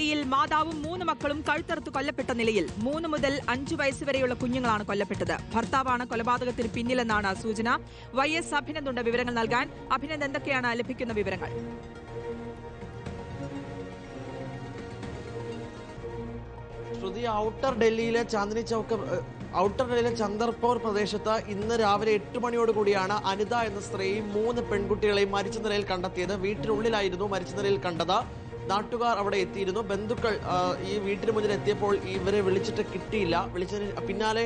ദില്ലിയിൽ മാതാവും 3 മക്കളും കഴുത്തറുത്ത് കൊല്ലപ്പെട്ട നിലയിൽ 3 മുതൽ 5 വയസ്സ് വരെയുള്ള കുഞ്ഞുങ്ങളാണ് കൊല്ലപ്പെട്ടത്. ഭർത്താവാണ് കൊലപാതകത്തിന് പിന്നിലെന്നാണ് സൂചന. YS അഭിനന്ദുണ്ട് വിവരങ്ങൾ നൽകാൻ. അഭിനന്ദ്, എന്തൊക്കെയാണ് ലഭിക്കുന്ന വിവരങ്ങൾ? ശ്രുതി, ഔട്ടർ ഡൽഹിയിലെ ചന്ദർപൂർ പ്രദേശത്ത് ഇന്ന് രാവിലെ 8 മണിയോട് കൂടിയാണ് അനിത എന്ന സ്ത്രീയും 3 പെൺകുട്ടികളെയും മരിച്ച നിലയിൽ കണ്ടെത്തിയത്. വീട്ടിനുള്ളിലായിരുന്നു മരിച്ച നിലയിൽ കണ്ടത്. നാട്ടുകാർ അവിടെ എത്തിയിരുന്നു. ബന്ധുക്കൾ ഈ വീട്ടിന് മുന്നിൽ എത്തിയപ്പോൾ ഇവരെ വിളിച്ചിട്ട് കിട്ടിയില്ല. വിളിച്ചതിന് പിന്നാലെ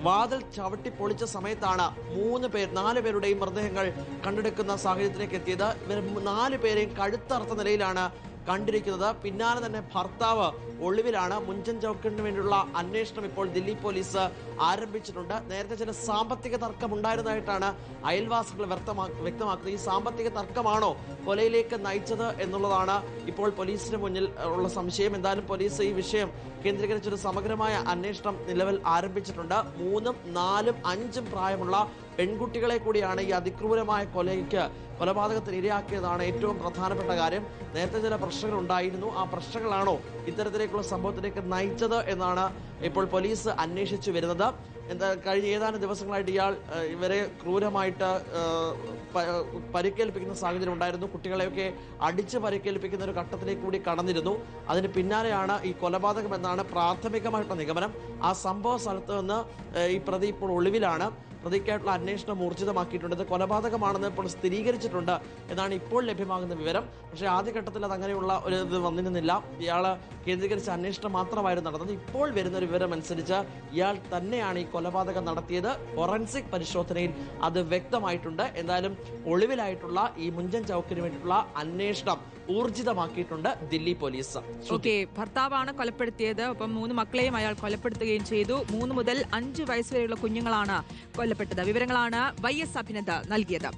വാതിൽ ചവിട്ടി പൊളിച്ച സമയത്താണ് 4 പേരുടെയും മൃതദേഹങ്ങൾ കണ്ടെടുക്കുന്ന സാഹചര്യത്തിലേക്ക് എത്തിയത്. ഇവർ 4 പേരെയും കഴുത്തറുത്ത നിലയിലാണ് കണ്ടിരിക്കുന്നത്. പിന്നാലെ തന്നെ ഭർത്താവ് ഒളിവിലാണ്. മുഞ്ചൻ ചൌക്കിന് വേണ്ടിയുള്ള അന്വേഷണം ഇപ്പോൾ ദില്ലി പോലീസ് ആരംഭിച്ചിട്ടുണ്ട്. നേരത്തെ ചില സാമ്പത്തിക തർക്കം ഉണ്ടായിരുന്നതായിട്ടാണ് അയൽവാസികൾ വ്യക്തമാക്കുന്നത്. ഈ സാമ്പത്തിക തർക്കമാണോ കൊലയിലേക്ക് നയിച്ചത് എന്നുള്ളതാണ് ഇപ്പോൾ പോലീസിന് മുന്നിൽ ഉള്ള സംശയം. എന്തായാലും പോലീസ് ഈ വിഷയം കേന്ദ്രീകരിച്ചൊരു സമഗ്രമായ അന്വേഷണം നിലവിൽ ആരംഭിച്ചിട്ടുണ്ട്. 3, 4, 5 പ്രായമുള്ള പെൺകുട്ടികളെ കൂടിയാണ് ഈ അതിക്രൂരമായ കൊലപാതകത്തിന് ഇരയാക്കിയതാണ് ഏറ്റവും പ്രധാനപ്പെട്ട കാര്യം. നേരത്തെ ചില പ്രശ്നങ്ങൾ ഉണ്ടായിരുന്നു. ആ പ്രശ്നങ്ങളാണോ ഇത്തരത്തിലേക്കുള്ള സംഭവത്തിലേക്ക് നയിച്ചത് എന്നാണ് ഇപ്പോൾ പോലീസ് അന്വേഷിച്ചു വരുന്നത്. കഴിഞ്ഞ ഏതാനും ദിവസങ്ങളായിട്ട് ഇവരെ ക്രൂരമായിട്ട് പരിക്കേൽപ്പിക്കുന്ന സാഹചര്യം ഉണ്ടായിരുന്നു. കുട്ടികളെയൊക്കെ അടിച്ച് പരിക്കേൽപ്പിക്കുന്ന ഒരു ഘട്ടത്തിലേക്ക് കൂടി കടന്നിരുന്നു. അതിന് പിന്നാലെയാണ് ഈ കൊലപാതകം എന്നാണ് പ്രാഥമികമായിട്ടുള്ള നിഗമനം. ആ സംഭവ സ്ഥലത്ത് നിന്ന് ഈ പ്രതി ഇപ്പോൾ ഒളിവിലാണ്. പ്രതിക്കായിട്ടുള്ള അന്വേഷണം ഊർജിതമാക്കിയിട്ടുണ്ട്. ഇത് കൊലപാതകമാണെന്ന് ഇപ്പോൾ സ്ഥിരീകരിച്ചിട്ടുണ്ട് എന്നാണ് ഇപ്പോൾ ലഭ്യമാകുന്ന വിവരം. പക്ഷേ ആദ്യഘട്ടത്തിൽ അത് അങ്ങനെയുള്ള ഒരു ഇത് വന്നിരുന്നില്ല. ഇയാൾ കേന്ദ്രീകരിച്ച അന്വേഷണം മാത്രമായിരുന്നു നടന്നത്. ഇപ്പോൾ വരുന്ന ഒരു വിവരം അനുസരിച്ച് ഇയാൾ തന്നെയാണ് ഈ കൊലപാതകം നടത്തിയത്. ഫോറൻസിക് പരിശോധനയിൽ അത് വ്യക്തമായിട്ടുണ്ട്. എന്തായാലും ഒളിവിലായിട്ടുള്ള ഈ മുഞ്ചൻ ചൌക്കിന് വേണ്ടിയിട്ടുള്ള അന്വേഷണം ഊർജിതമാക്കിയിട്ടുണ്ട് ദില്ലി പോലീസ്. ഭർത്താവാണ് കൊലപ്പെടുത്തിയത്. ഒപ്പം 3 മക്കളെയും അയാൾ കൊലപ്പെടുത്തുകയും ചെയ്തു. 3 മുതൽ 5 വയസ്സ് വരെയുള്ള കുഞ്ഞുങ്ങളാണ് കൊല്ലപ്പെട്ടത്. വിവരങ്ങളാണ് YS അഭിനന്ദ് നൽകിയത്.